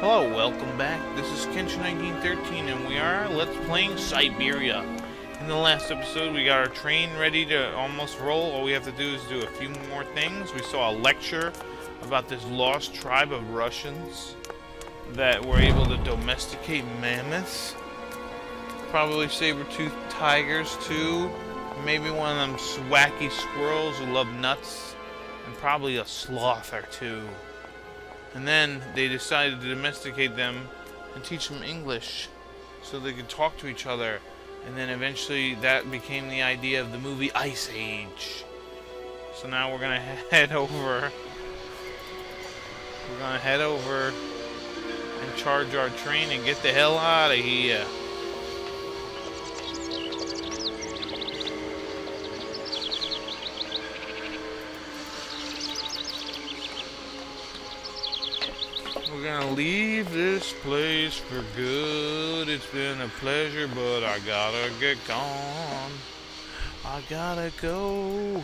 Hello, welcome back. This is Kenshin1913 and we are Let's Playing Syberia. In the last episode, we got our train ready to almost roll. All we have to do is do a few more things. We saw a lecture about this lost tribe of Russians that were able to domesticate mammoths. Probably saber-toothed tigers too. Maybe one of them wacky squirrels who love nuts. And probably a sloth or two. And then they decided to domesticate them and teach them English so they could talk to each other. And then eventually that became the idea of the movie Ice Age. So now we're gonna head over. We're gonna head over and charge our train and get the hell out of here. We're gonna leave this place for good. It's been a pleasure, but I gotta get gone. I gotta go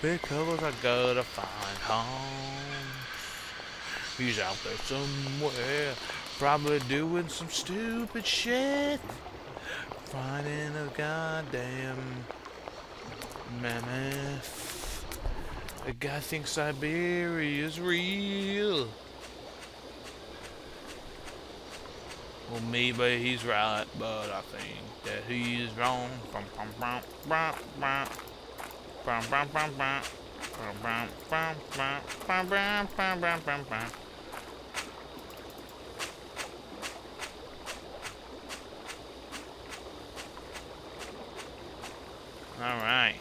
because I gotta find Hans. He's out there somewhere, probably doing some stupid shit. Finding a goddamn mammoth. The guy thinks Syberia is real. Well, maybe he's right, but I think that he's wrong. All right.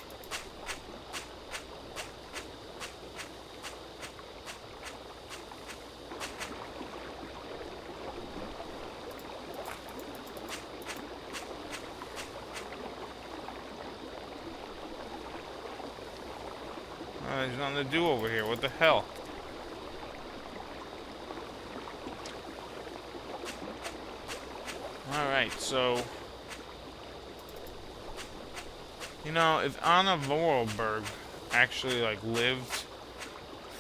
There's nothing to do over here. What the hell? Alright, so... You know, if Anna Vorarlberg actually, lived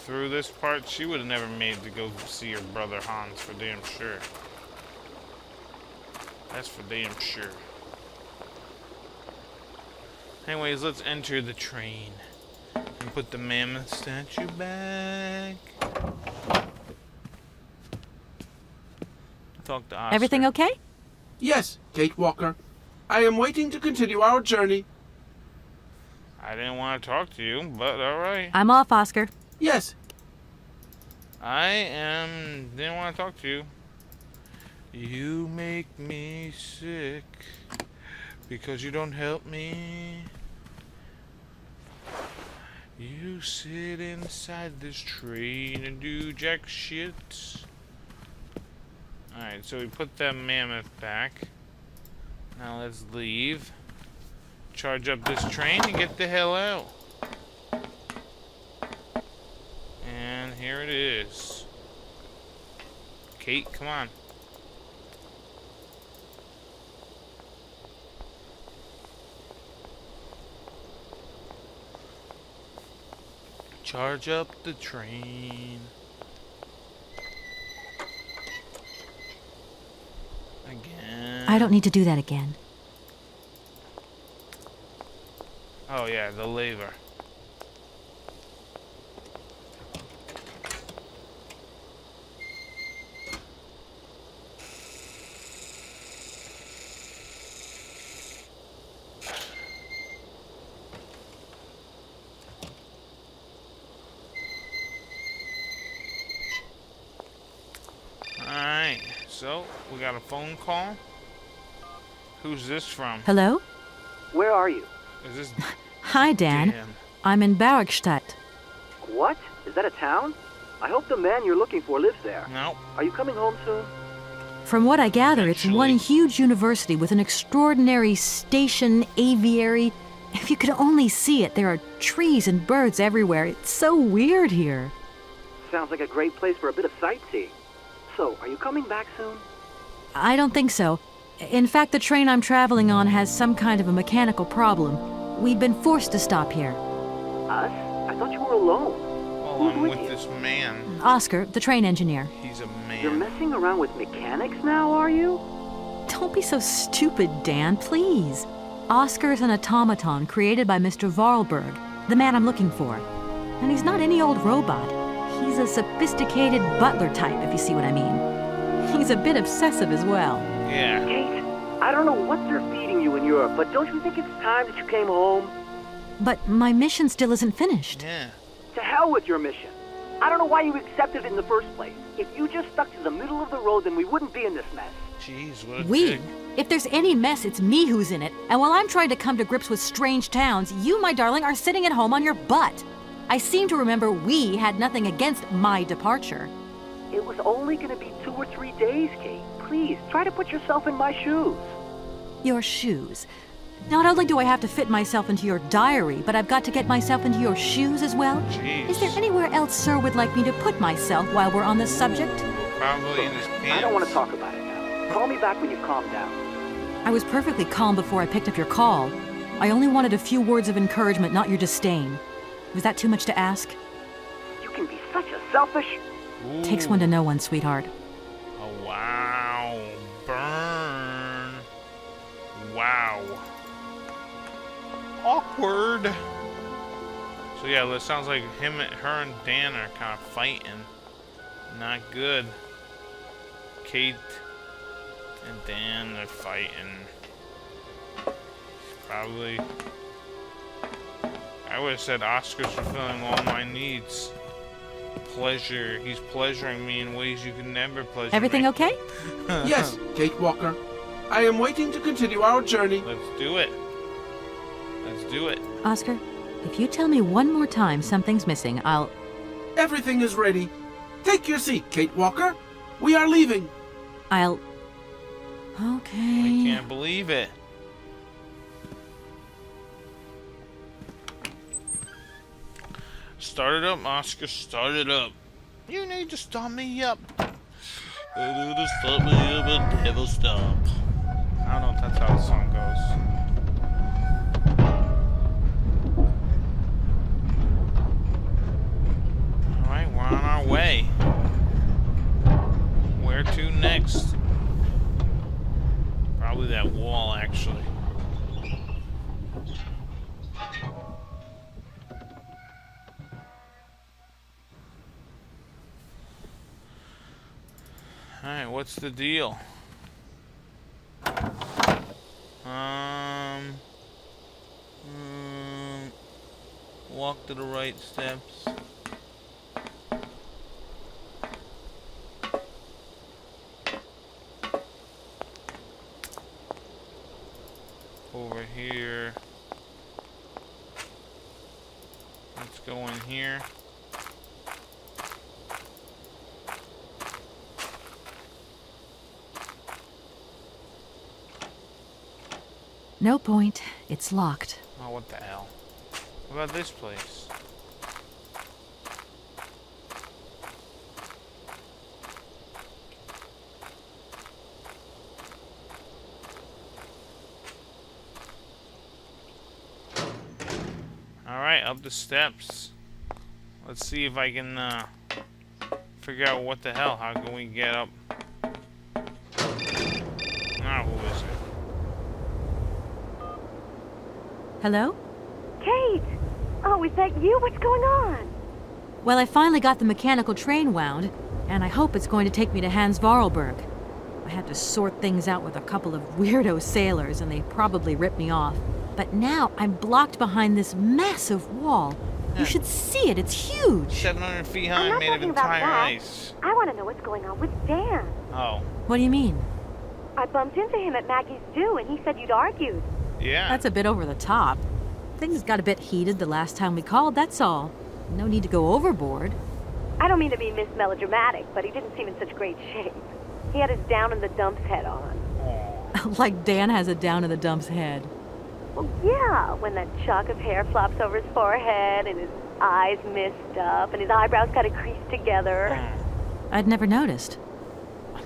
through this part, she would have never made to go see her brother Hans, for damn sure. That's for damn sure. Anyways, let's enter the train. And put the mammoth statue back. Talk to Oscar. Everything okay? Yes, Kate Walker. I am waiting to continue our journey. I didn't want to talk to you, but alright. I'm off, Oscar. Yes. Didn't want to talk to you. You make me sick because you don't help me. You sit inside this train and do jack shit. Alright, so we put that mammoth back. Now let's leave. Charge up this train and get the hell out. And here it is. Kate, come on. Charge up the train. Again. I don't need to do that again. Oh yeah, the lever. Alright, so we got a phone call. Who's this from? Hello? Where are you? Is this Hi, Dan. Dan? I'm in Barrockstadt. What? Is that a town? I hope the man you're looking for lives there. No. Are you coming home soon? From what I gather, it's one Eventually. huge university with an extraordinary station aviary. If you could only see it, there are trees and birds everywhere. It's so weird here. Sounds like a great place for a bit of sightseeing. So, are you coming back soon? I don't think so. In fact, the train I'm traveling on has some kind of a mechanical problem. We've been forced to stop here. Us? I thought you were alone. Well, hell? Who's I'm with with you? this man. Oscar, the train engineer. He's a You're man. messing around with mechanics now, are you? Don't be so stupid, Dan, please. Oscar is an automaton created by Mr. Varlberg, the man I'm looking for. And he's not any old robot. He's a sophisticated butler type, if you see what I mean. He's a bit obsessive as well. Yeah. Kate, I don't know what they're feeding you in Europe, but don't you think it's time that you came home? But my mission still isn't finished. Yeah. To hell with your mission. I don't know why you accepted it in the first place. If you just stuck to the middle of the road, then we wouldn't be in this mess. Jeez, what a We? dick. If there's any mess, it's me who's in it. And while I'm trying to come to grips with strange towns, you, my darling, are sitting at home on your butt. I seem to remember we had nothing against my departure. It was only going to be 2 or 3 days, Kate. Please, try to put yourself in my shoes. Your shoes. Not only do I have to fit myself into your diary, but I've got to get myself into your shoes as well. Jeez. Is there anywhere else Sir would like me to put myself while we're on this subject? Probably in his pants. I don't want to talk about it now. Call me back when you've calmed down. I was perfectly calm before I picked up your call. I only wanted a few words of encouragement, not your disdain. Was that too much to ask? You can be such a selfish... Ooh. Takes one to know one, sweetheart. Oh, wow. Burn. Wow. Awkward. So yeah, it sounds like her and Dan are kind of fighting. Not good. Kate and Dan are fighting. Probably. I would have said Oscar's fulfilling all my needs. Pleasure. He's pleasuring me in ways you can never pleasure Everything me. okay? Yes, Kate Walker. I am waiting to continue our journey. Let's do it. Let's do it. Oscar, if you tell me one more time something's missing, I'll... Everything is ready. Take your seat, Kate Walker. We are leaving. I'll... I Okay. can't believe it. Start it up, Oscar. Start it up. You need to start me up. You need to start me up and never stop. I don't know if that's how the song goes. Alright, we're on our way. Where to next? Probably that wall, actually. Alright, what's the deal? Walk to the right steps. Over here. Let's go in here. No point. It's locked. Oh, what the hell? What about this place? Alright, up the steps. Let's see if I can figure out what the hell. How can we get up? Ah, who is it? Hello? Kate! Oh, is that you? What's going on? Well, I finally got the mechanical train wound, and I hope it's going to take me to Hans Varlberg. I had to sort things out with a couple of weirdo sailors, and they probably ripped me off. But now I'm blocked behind this massive wall. Yeah. You should see it. It's huge. 700 feet I'm high, not made of talking about entire that. ice. I want to know what's going on with Dan. Oh, What do you mean? I bumped into him at Maggie's do, and he said you'd argued. yeah. That's a bit over the top. Things got a bit heated the last time we called, that's all. No need to go overboard. I don't mean to be Miss Melodramatic, but he didn't seem in such great shape. He had his down-in-the-dumps head on. Aw. Like Dan has a down-in-the-dumps head. Well, yeah, when that shock of hair flops over his forehead, and his eyes mist up, and his eyebrows kind of crease together. I'd never noticed.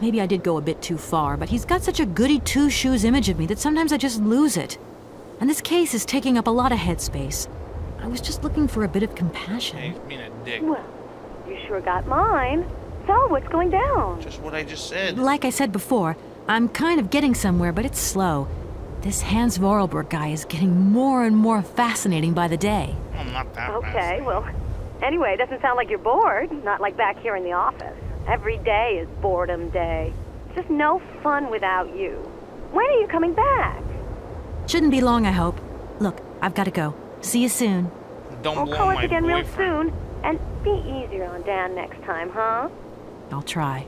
Maybe I did go a bit too far, but he's got such a goody two-shoes image of me that sometimes I just lose it. And this case is taking up a lot of headspace. I was just looking for a bit of Hey, compassion. he's being a dick. Well, You sure got mine. So, what's going down? Just what I just said. Like I said before, I'm kind of getting somewhere, but it's slow. This Hans Vorarlberg guy is getting more and more fascinating by the day. Well, not that Okay, fast. well, anyway, it doesn't sound like you're bored. Not like back here in the office. Every day is boredom day. It's just no fun without you. When are you coming back? Shouldn't be long, I hope. Look, I've got to go. See you soon. Don't Well, blow call us my again real boyfriend. soon. And be easier on Dan next time, huh? I'll try.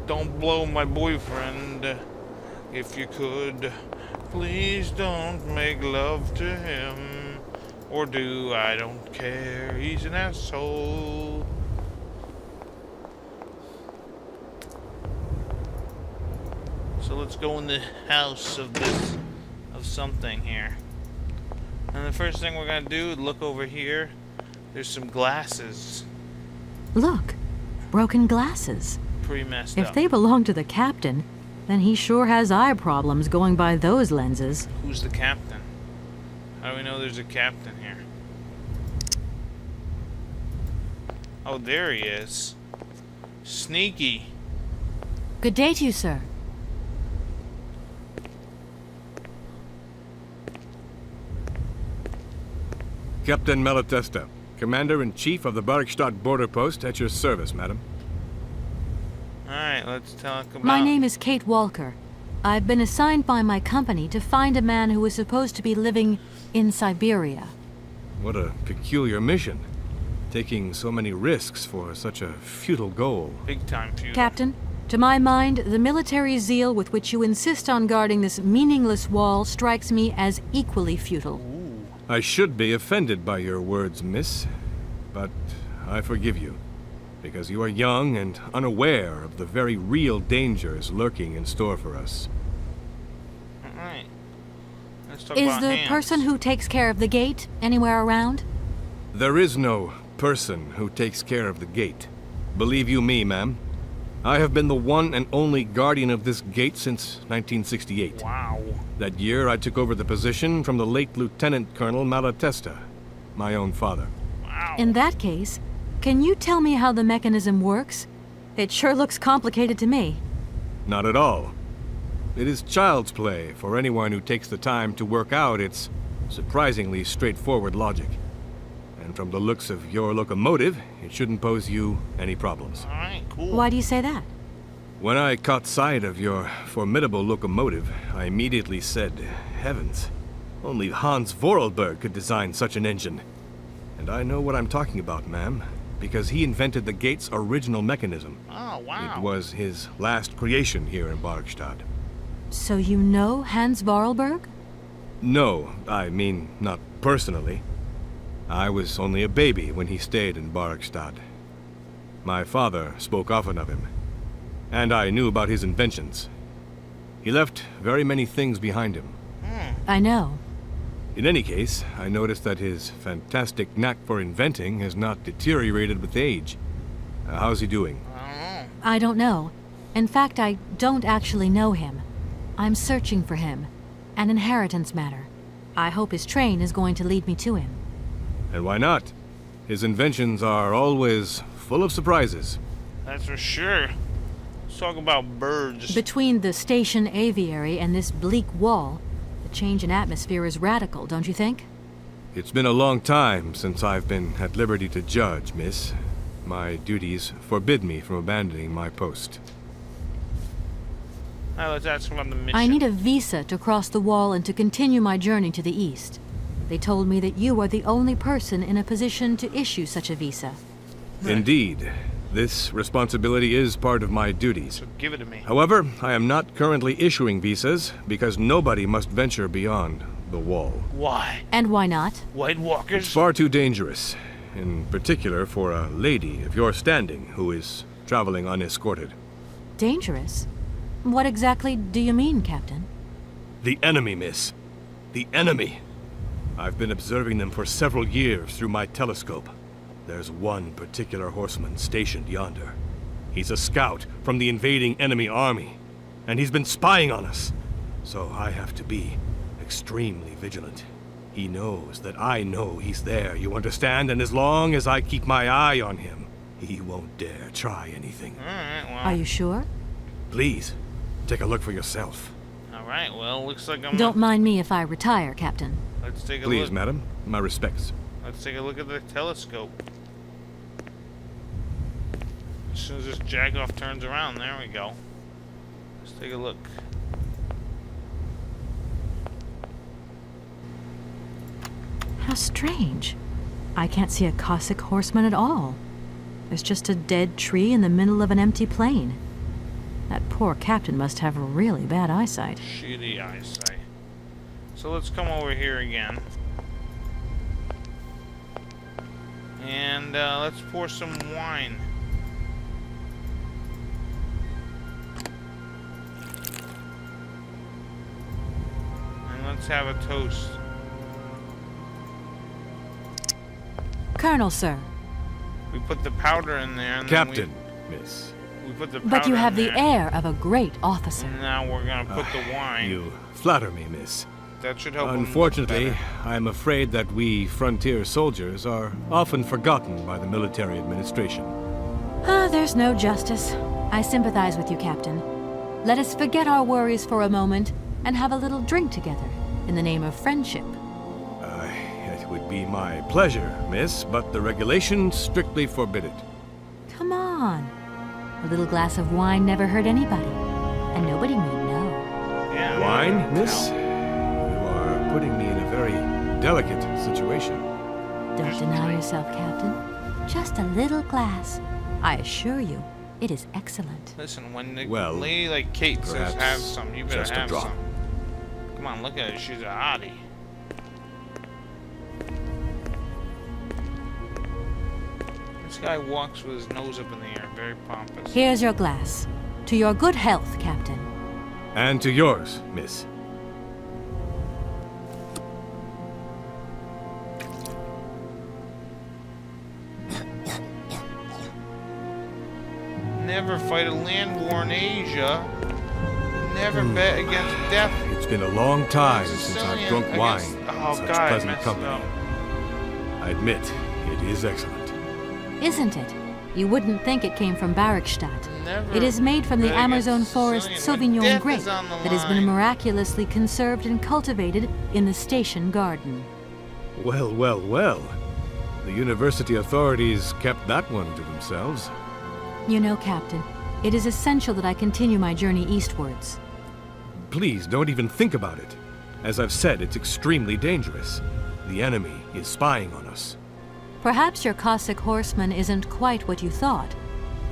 Don't blow my boyfriend. If you could, please don't make love to him. Or do, I don't care. He's an asshole. So let's go in the house of something here. And the first thing we're gonna do is look over here. There's some glasses. Look, broken glasses. Pretty messed If up. they belong to the captain, then he sure has eye problems going by those lenses. Who's the captain? How do we know there's a captain here? Oh, there he is. Sneaky. Good day to you, sir. Captain Malatesta, Commander-in-Chief of the Barrockstadt border post, at your service, madam. Alright, let's talk about... My name is Kate Walker. I've been assigned by my company to find a man who is supposed to be living in Syberia. What a peculiar mission. Taking so many risks for such a futile goal. Big time feud. Captain, to my mind, the military zeal with which you insist on guarding this meaningless wall strikes me as equally futile. I should be offended by your words, miss, but I forgive you, because you are young and unaware of the very real dangers lurking in store for us. Alright. Let's talk Is about the hands. person who takes care of the gate anywhere around? There is no person who takes care of the gate. Believe you me, ma'am. I have been the one and only guardian of this gate since 1968. Wow. That year, I took over the position from the late Lieutenant Colonel Malatesta, my own father. Wow. In that case, can you tell me how the mechanism works? It sure looks complicated to me. Not at all. It is child's play for anyone who takes the time to work out its surprisingly straightforward logic. And from the looks of your locomotive, it shouldn't pose you any problems. Alright, cool. Why do you say that? When I caught sight of your formidable locomotive, I immediately said, heavens, only Hans Vorarlberg could design such an engine. And I know what I'm talking about, ma'am, because he invented the gate's original mechanism. Oh, wow. It was his last creation here in Barrockstadt. So you know Hans Vorarlberg? No, I mean, not personally. I was only a baby when he stayed in Barrockstadt. My father spoke often of him, and I knew about his inventions. He left very many things behind him. I know. In any case, I noticed that his fantastic knack for inventing has not deteriorated with age. How's he doing? I don't know. In fact, I don't actually know him. I'm searching for him. An inheritance matter. I hope his train is going to lead me to him. And why not? His inventions are always full of surprises. That's for sure. Let's talk about birds. Between the station aviary and this bleak wall, the change in atmosphere is radical, don't you think? It's been a long time since I've been at liberty to judge, miss. My duties forbid me from abandoning my post. Now let's ask about the mission. I need a visa to cross the wall and to continue my journey to the east. They told me that you are the only person in a position to issue such a visa. Indeed, this responsibility is part of my duties. So give it to me. However, I am not currently issuing visas because nobody must venture beyond the wall. Why? And why not? White walkers? It's far too dangerous, in particular for a lady of your standing who is traveling unescorted. Dangerous? What exactly do you mean, Captain? The enemy, miss. The enemy. I've been observing them for several years through my telescope. There's one particular horseman stationed yonder. He's a scout from the invading enemy army, and he's been spying on us. So I have to be extremely vigilant. He knows that I know he's there, you understand? And as long as I keep my eye on him, He won't dare try anything. Alright, well. Are you sure? Please, take a look for yourself. Alright, well, looks like I'm... Don't mind me if I retire, Captain. Let's take a Please, look. madam. My respects. Let's take a look at the telescope. As soon as this jagoff turns around, there we go. Let's take a look. How strange. I can't see a Cossack horseman at all. There's just a dead tree in the middle of an empty plain. That poor captain must have really bad eyesight. Shitty eyesight. So let's come over here again. And let's pour some wine. And let's have a toast. Colonel, sir. We put the powder in there. And Captain, miss. We put the powder But you have in the there, air of a great officer. And now we're gonna put the wine. You flatter me, miss. That should help him look Unfortunately, better. I'm afraid that we frontier soldiers are often forgotten by the military administration. Ah, there's no justice. I sympathize with you, Captain. Let us forget our worries for a moment and have a little drink together in the name of friendship. It would be my pleasure, miss, but the regulations strictly forbid it. Come on. A little glass of wine never hurt anybody, and nobody need know. Yeah, Wine, miss? You are putting me in a very delicate situation. Don't deny yourself, Captain. Just a little glass. I assure you, it is excellent. Listen, when the Well, lady like Kate says perhaps have some, you better just a have drop. some. Come on, look at her. She's a hottie. This guy walks with his nose up in the air, very pompous. Here's your glass. To your good health, Captain. And to yours, miss. Never fight a land war in Asia. Never bet against death. It's been a long time It's a since Sicilian I've drunk wine against- in oh, such God, I pleasant messed company. up. I admit, it is excellent. Isn't it? You wouldn't think it came from Barrockstadt. Never It is made from the bet against Amazon forest Sicilian when Sauvignon death grape is on the that has been line. miraculously conserved and cultivated in the station garden. Well, well, well. The university authorities kept that one to themselves. You know, Captain, it is essential that I continue my journey eastwards. Please don't even think about it. As I've said, it's extremely dangerous. The enemy is spying on us. Perhaps your Cossack horseman isn't quite what you thought.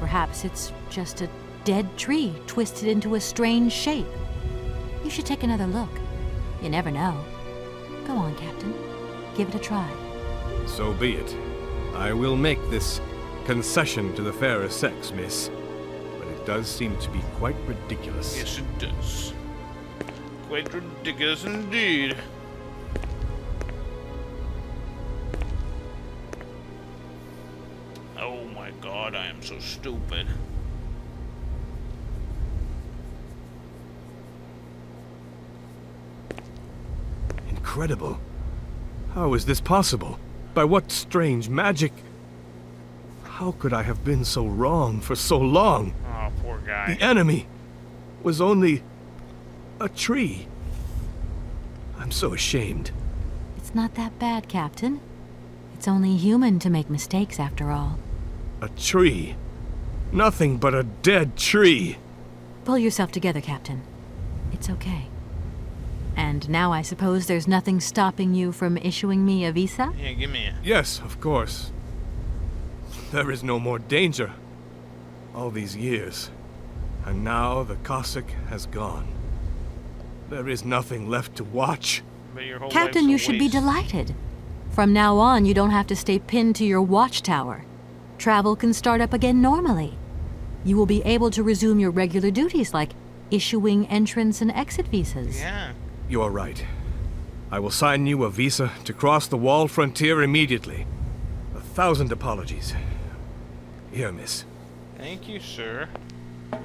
Perhaps it's just a dead tree twisted into a strange shape. You should take another look. You never know. Go on, Captain. Give it a try. So be it. I will make this concession to the fairer sex, miss. But it does seem to be quite ridiculous. Yes, it does. Quite ridiculous indeed. Oh my god, I am so stupid. Incredible. How is this possible? By what strange magic? How could I have been so wrong for so long? Oh, poor guy. The enemy was only a tree. I'm so ashamed. It's not that bad, Captain. It's only human to make mistakes, after all. A tree. Nothing but a dead tree. Pull yourself together, Captain. It's okay. And now I suppose there's nothing stopping you from issuing me a visa? Yeah, give me a... Yes, of course. There is no more danger. All these years. And now the Cossack has gone. There is nothing left to watch. But your whole Captain, life's a you should be waste. delighted. From now on, you don't have to stay pinned to your watchtower. Travel can start up again normally. You will be able to resume your regular duties like issuing entrance and exit visas. Yeah. You're right. I will sign you a visa to cross the wall frontier immediately. 1,000 apologies. Here, miss. Thank you, sir. You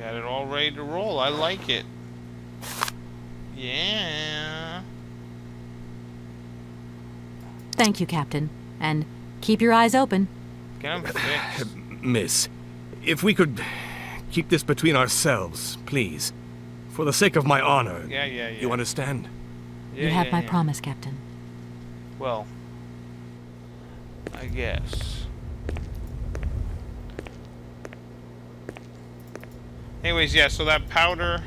got it all ready to roll. I like it. Yeah. Thank you, Captain. And Keep your eyes open. Get him fixed. Miss, if we could keep this between ourselves, please. For the sake of my honor. Yeah. You understand? Yeah, You have my yeah. promise, Captain. Well, I guess. Anyways, yeah, so that powder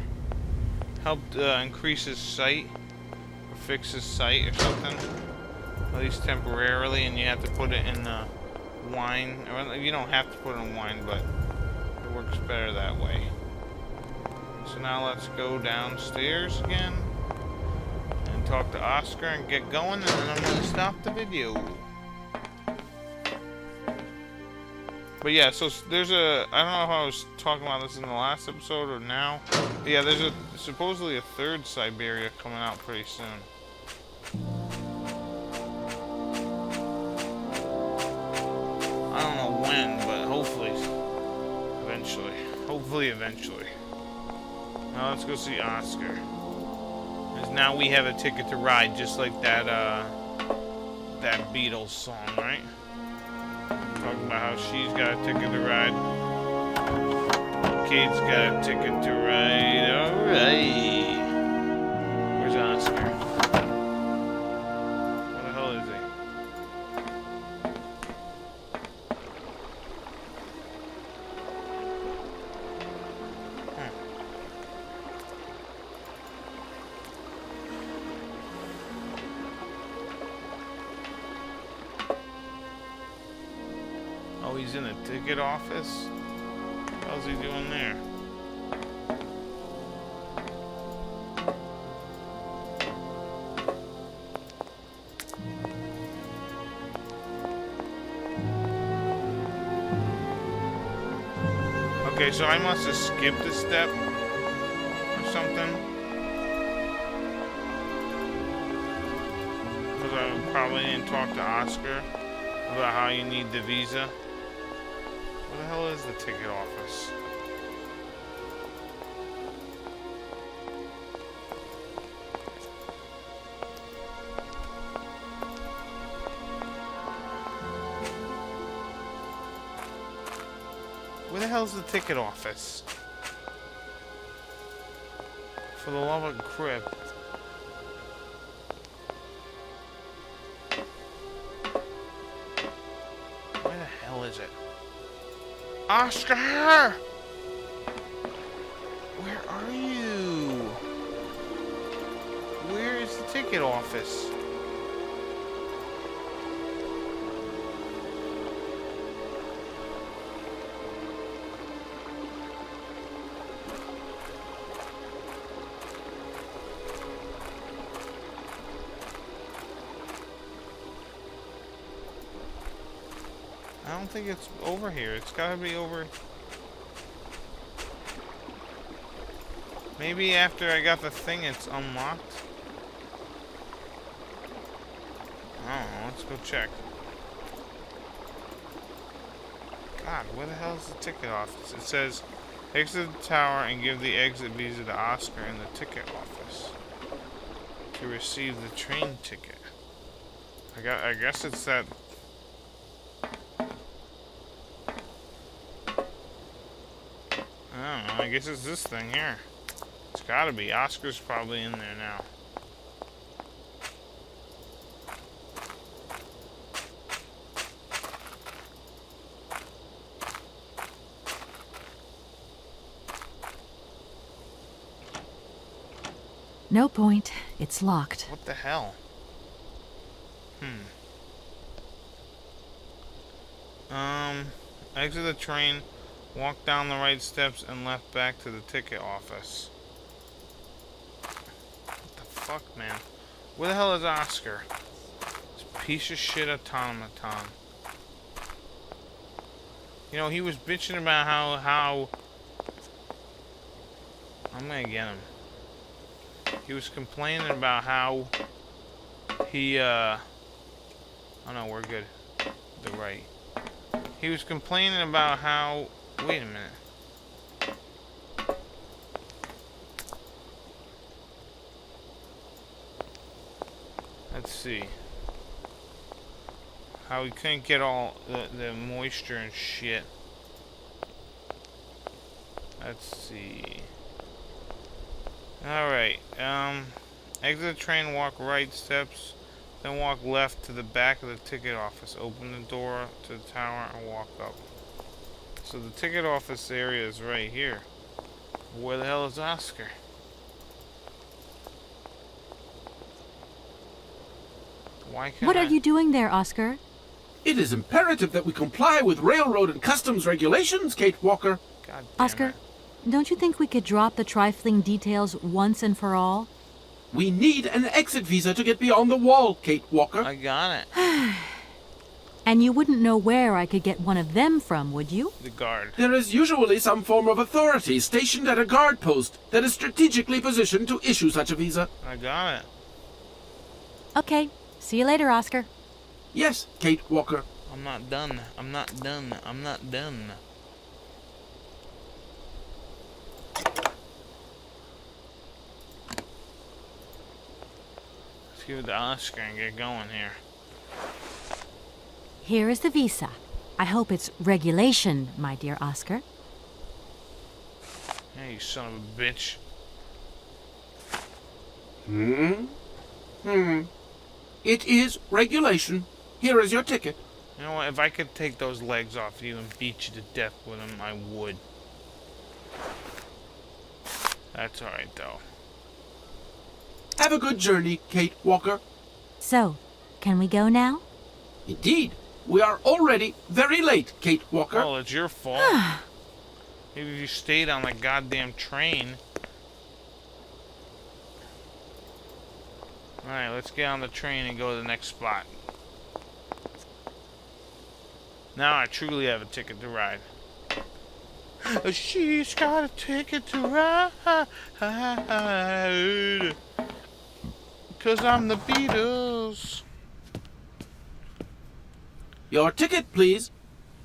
helped increase his sight, or fix his sight or something, at least temporarily, and you have to put it in wine. Well, you don't have to put it in wine, but it works better that way. So now let's go downstairs again and talk to Oscar and get going, and then I'm going to stop the video. But yeah, so there's a, I don't know if I was talking about this in the last episode or now. But yeah, there's supposedly a third Syberia coming out pretty soon. I don't know when, but hopefully eventually. Hopefully eventually. Now let's go see Oscar. Because now we have a ticket to ride, just like that that Beatles song, right? Talking about how she's got a ticket to ride. Kate's got a ticket to ride. Alright. Where's Oscar? Where the hell is he? Oh, he's in the ticket office? What hell's he doing there? Okay, so I must have skipped a step or something. Because I probably didn't talk to Oscar about how you need the visa. Where the hell is the ticket office? Where the hell's the ticket office? For the love of crib. Where the hell is it? Oscar! Where are you? Where is the ticket office? I don't think it's over here. It's gotta be over. Maybe after I got the thing, it's unlocked. I don't know. Let's go check. God, where the hell is the ticket office? It says, exit the tower and give the exit visa to Oscar in the ticket office to receive the train ticket. I guess it's that. I don't know, I guess it's this thing here. It's gotta be. Oscar's probably in there now. No point. It's locked. What the hell? Exit the train, walk down the right steps, and left back to the ticket office. What the fuck, man? Where the hell is Oscar? This piece of shit automaton. You know, he was bitching about how I'm gonna get him. He was complaining about how he, oh no, we're good. The right. He was complaining about how, wait a minute. Let's see. how we couldn't get all the moisture and shit. Let's see. Alright, exit the train, walk right steps, then walk left to the back of the ticket office. Open the door to the tower and walk up. So the ticket office area is right here. Where the hell is Oscar? Why can't What are you doing there, Oscar? It is imperative that we comply with railroad and customs regulations, Kate Walker. God damn Oscar, it. don't you think we could drop the trifling details once and for all? We need an exit visa to get beyond the wall, Kate Walker. I got it. And you wouldn't know where I could get one of them from, would you? The guard. There is usually some form of authority stationed at a guard post that is strategically positioned to issue such a visa. I got it. Okay, see you later, Oscar. Yes, Kate Walker. I'm not done. I'm not done. I'm not done. Let's give it to Oscar and get going here. Here is the visa. I hope it's regulation, my dear Oscar. Hey, you son of a bitch. It is regulation. Here is your ticket. You know what? If I could take those legs off you and beat you to death with them, I would. That's alright, though. Have a good journey, Kate Walker. So, can we go now? Indeed. We are already very late, Kate Walker. Well, it's your fault. Maybe if you stayed on the goddamn train. Alright, let's get on the train and go to the next spot. Now I truly have a ticket to ride. She's got a ticket to ride. 'Cause I'm the Beatles. Your ticket, please.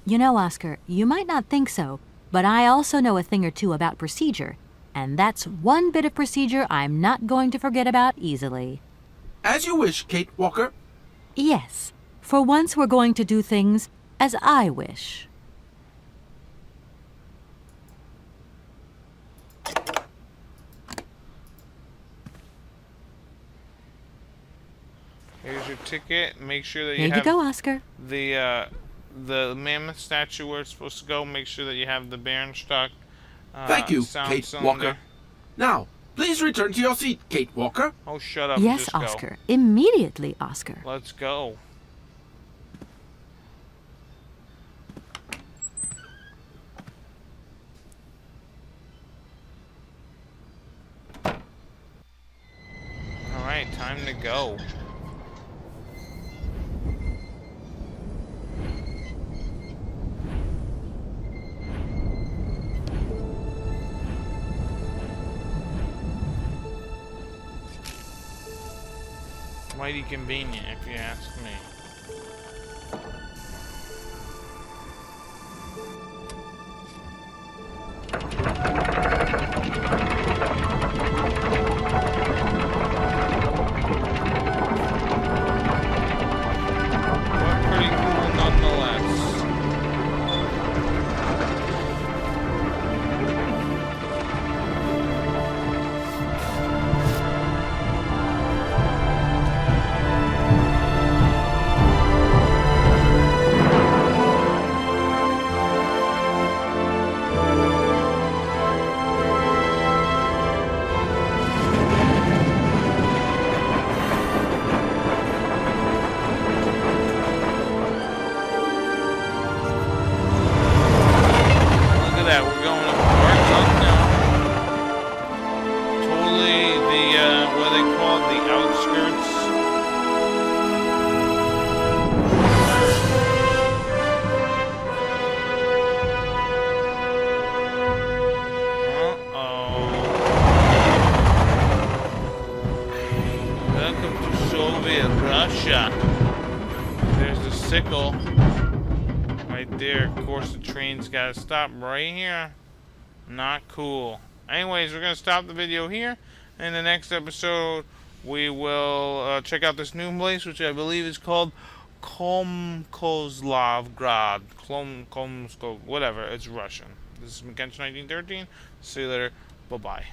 You know, Oscar, you might not think so, but I also know a thing or two about procedure. And that's one bit of procedure I'm not going to forget about easily. As you wish, Kate Walker. Yes, for once we're going to do things as I wish. Here's your ticket. Make sure that Here you you have go, Oscar. the mammoth statue where it's supposed to go. Make sure that you have the Barrockstadt Thank you, sound Kate cylinder. Walker. Now, please return to your seat, Kate Walker. Oh, shut up. and Yes, just go. Oscar. Immediately, Oscar. Let's go. Alright, time to go. Mighty convenient, if you ask me. But pretty cool nonetheless. Look at that, we're going to Barrockstadt now. Totally the, what are they called? The outskirts. Uh-oh. Welcome to Soviet Russia. There's the sickle. Right there. Of course, the train's got to stop right here. Not cool. Anyways, we're going to stop the video here. In the next episode, we will check out this new place, which I believe is called Komkozlovgrad. Komsko, whatever. It's Russian. This is Kenshin 1913. See you later. Bye-bye.